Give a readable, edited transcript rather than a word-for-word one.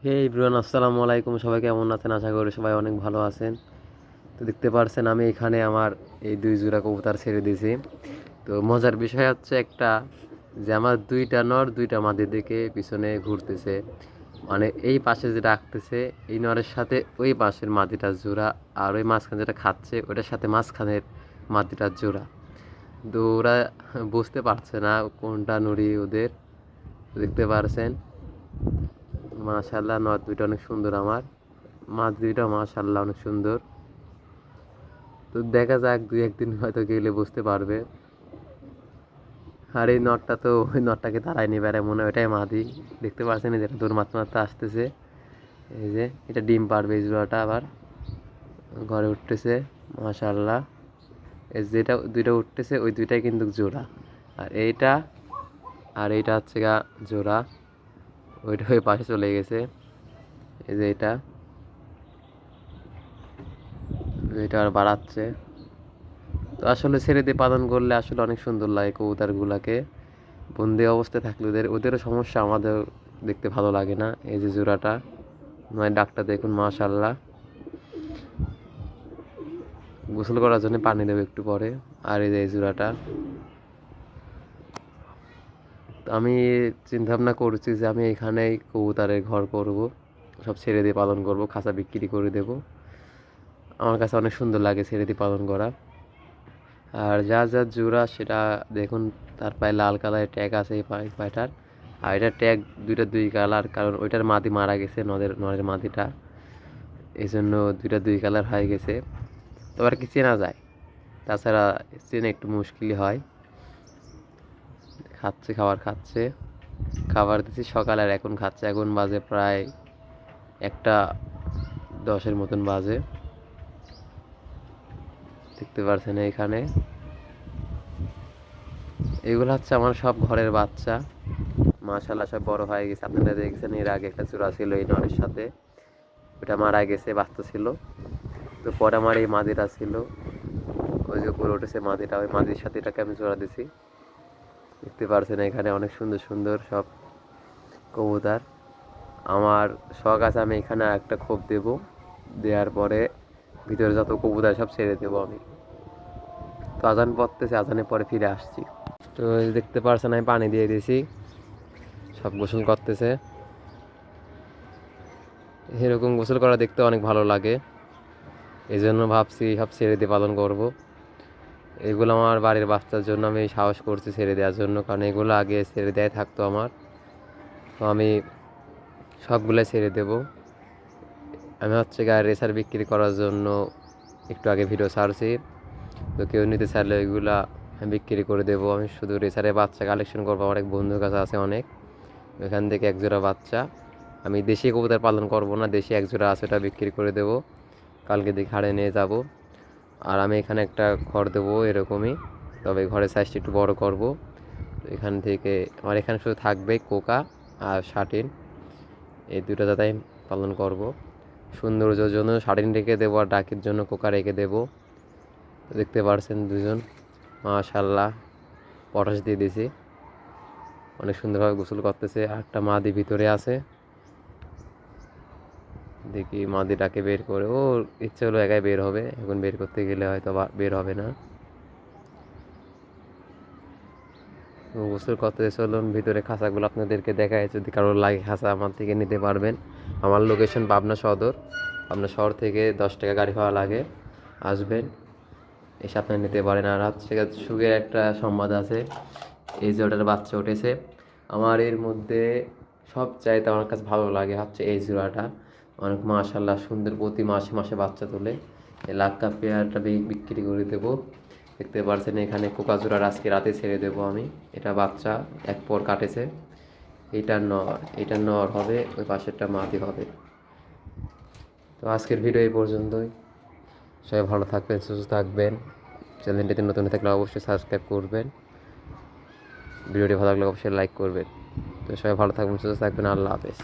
হে everyone, আসসালামু আলাইকুম। সবাই কেমন আছেন? আশা করি সবাই অনেক ভালো আছেন। তো দেখতে পারছেন আমি এখানে আমার এই দুই জোড়া কবুতর ছেড়ে দিয়েছি। তো মজার বিষয় হচ্ছে একটা, যে আমার দুইটা নর দুইটা মাদির দিকে পিছনে ঘুরতেছে, মানে এই পাশে যেটা রাখতেছে এই নরের সাথে ওই পাশের মাদিটার জোড়া, আর ওই মাঝখানে যেটা খাচ্ছে ওটার সাথে মাঝখানের মাদিটার জোড়া। তো ওরা বুঝতে পারছে না কোনটা নুড়ি ওদের। দেখতে পারছেন মাশাআল্লাহ, নর দুইটা অনেক সুন্দর, আমার মাছ দুইটা মাশাআল্লাহ অনেক সুন্দর। তো দেখা যাক, দুই একদিন হয়তো গেলে বুঝতে পারবে। আর এই নটটা তো ওই নটটাকে তাড়াই নিয়ে বেড়ায়, মনে হয় ওটাই মাদি। দেখতে পাচ্ছেন যেটা দৌড় মারতে মারতে আসতেছে, এই যে এটা ডিম পারবে। এই জোড়াটা আবার ঘরে উঠতেছে মাশাআল্লাহ। এই যেটা দুইটা উঠতেছে ওই দুইটাই কিন্তু জোড়া, আর এইটা আর এইটা হচ্ছে গা জোড়া। ওইটা ওই পাশে চলে গেছে। এই যে এটা এটা আর বাড়াচ্ছে। তো আসলে ছেড়ে দিয়ে পালন করলে আসলে অনেক সুন্দর লাগে কবুতরগুলাকে। বন্দি অবস্থায় থাকলে ওদেরও সমস্যা, আমাদের দেখতে ভালো লাগে না। এই যে জোড়াটা, নয় ডাকটা দেখুন মাশাআল্লাহ। গোসল করার জন্য পানি দেবো একটু পরে। আর এই যে এই জোড়াটা, আমি চিন্তা ভাবনা করছি যে আমি এখানেই কবুতরের ঘর করব, সব ছেড়ে দিয়ে পালন করব, খাঁচা বিক্রি করে দেব। আমার কাছে অনেক সুন্দর লাগে ছেড়ে দিয়ে পালন করা। আর যা যা জোড়া সেটা দেখুন, তার পায়ে লাল কালারের ট্যাগ আছে এই পায়টার। আর এটার ট্যাগ দুইটা দুই কালার, কারণ ওইটার মাদি মারা গেছে, নরের মাদিটা, এই জন্য দুইটা দুই কালার হয়ে গেছে। তো আর কি চেনা যায়, তাছাড়া চেনা একটু মুশকিলই হয়। খাচ্ছে, খাবার খাচ্ছে, খাবার দিচ্ছি সকালে আর এখন খাচ্ছে। এখন বাজে প্রায় 1:10 মতন বাজে। দেখতে পারছেন এখানে এগুলো হচ্ছে আমার সব ঘরের বাচ্চা, মাশাআল্লাহ সব বড় হয়ে গেছে। আপনারা দেখছেন এর আগে একটা জোড়া ছিল এই নরের সাথে, ওটা মারা গেছে, বাচ্চা ছিল। তো পরে আমার এই মাদিটা ছিল, ওই যে উপরে উঠেছে মাদিটা, ওই মাদির সাথে এটাকে আমি জোড়া দিছি। দেখতে পারছেন এখানে অনেক সুন্দর সুন্দর সব কবুতর। আমার শখ আছে আমি এখানে একটা খোপ দেব, দেওয়ার পরে ভিতরে যত কবুতর সব ছেড়ে দেবো আমি। তো আজান পড়তেছে, আজানের পরে ফিরে আসছি। তো দেখতে পারছেন আমি পানি দিয়ে দিয়েছি, সব গোসল করতেছে। এরকম গোসল করা দেখতে অনেক ভালো লাগে, এই জন্য ভাবছি সব ছেড়ে দিয়ে পালন করব। এগুলো আমার বাড়ির বাচ্চার জন্য আমি সাহস করছি ছেড়ে দেওয়ার জন্য, কারণ এগুলো আগে ছেড়ে দেওয়াই থাকতো আমার। তো আমি সবগুলোই ছেড়ে দেব। আমি হচ্ছে গায়ে রেসার বিক্রি করার জন্য একটু আগে ভিডিও ছাড়ছি। তো কেউ নিতে চাইলে ওইগুলা আমি বিক্রি করে দেবো। আমি শুধু রেসারের বাচ্চা কালেকশন করবো, আমার এক বন্ধুর কাছে আছে অনেক, ওইখান থেকে এক জোড়া বাচ্চা। আমি দেশি কবুতর পালন করব না, দেশি এক জোড়া আছে ওটা বিক্রি করে দেবো, কালকে দিকে হাড়ে নিয়ে যাব। আর আমি এখানে একটা ঘর দেবো এরকমই, তবে ঘরের সাইজটা একটু বড় করব। এখান থেকে আমার এখানে শুধু থাকবে কোকা আর শাটিন, এই দুটো জাত আমি পালন করব। সৌন্দর্যের জন্য শাটিন রেখে দেবো, আর ডাকের জন্য কোকা রেখে দেবো। দেখতে পারছেন দুজন মাশাআল্লাহ, পটাশ দিয়ে দিয়েছি, অনেক সুন্দরভাবে গোসল করতেছে। আর একটা মাদি ভিতরে আছে, দেখি মাদিটাকে বের করে, ও ইচ্ছে হলো একাই বের হবে, এখন বের করতে গেলে হয়তো বের হবে না। গোসল করতে চলুন ভিতরে খাঁচাগুলো আপনাদেরকে দেখায়, যদি কারোর লাগে খাঁচা আমার থেকে নিতে পারবেন। আমার লোকেশন পাবনা সদর, পাবনা শহর থেকে 10 টাকা গাড়ি ভাড়া লাগে, আসবেন, এসে আপনারা নিতে পারেন। আর হচ্ছে সুখের একটা সংবাদ আছে, এই যে ওটার বাচ্চা উঠেছে। আমার এর মধ্যে সবচাইতে আমার কাছে ভালো লাগে হচ্ছে এই জোড়াটা, অনেক মাশাআল্লাহ সুন্দর, প্রতি মাসে মাসে বাচ্চা তোলে। এই লাক্কা পেয়ারটা বিক্রি করে দেবো। দেখতে পারছেন এখানে কোকা জোড়ার আজকে রাতে ছেড়ে দেবো আমি, এটা বাচ্চা এক পর কাটেছে। এইটার নর হবে, ওই পাশেরটা মাদি হবে। তো আজকের ভিডিও এই পর্যন্তই। সবাই ভালো থাকবেন, সুস্থ থাকবেন। চ্যানেলটিতে নতুন থাকলে অবশ্যই সাবস্ক্রাইব করবেন, ভিডিওটি ভালো লাগলে অবশ্যই লাইক করবেন। তো সবাই ভালো থাকবেন, সুস্থ থাকবেন, আল্লাহ হাফেজ।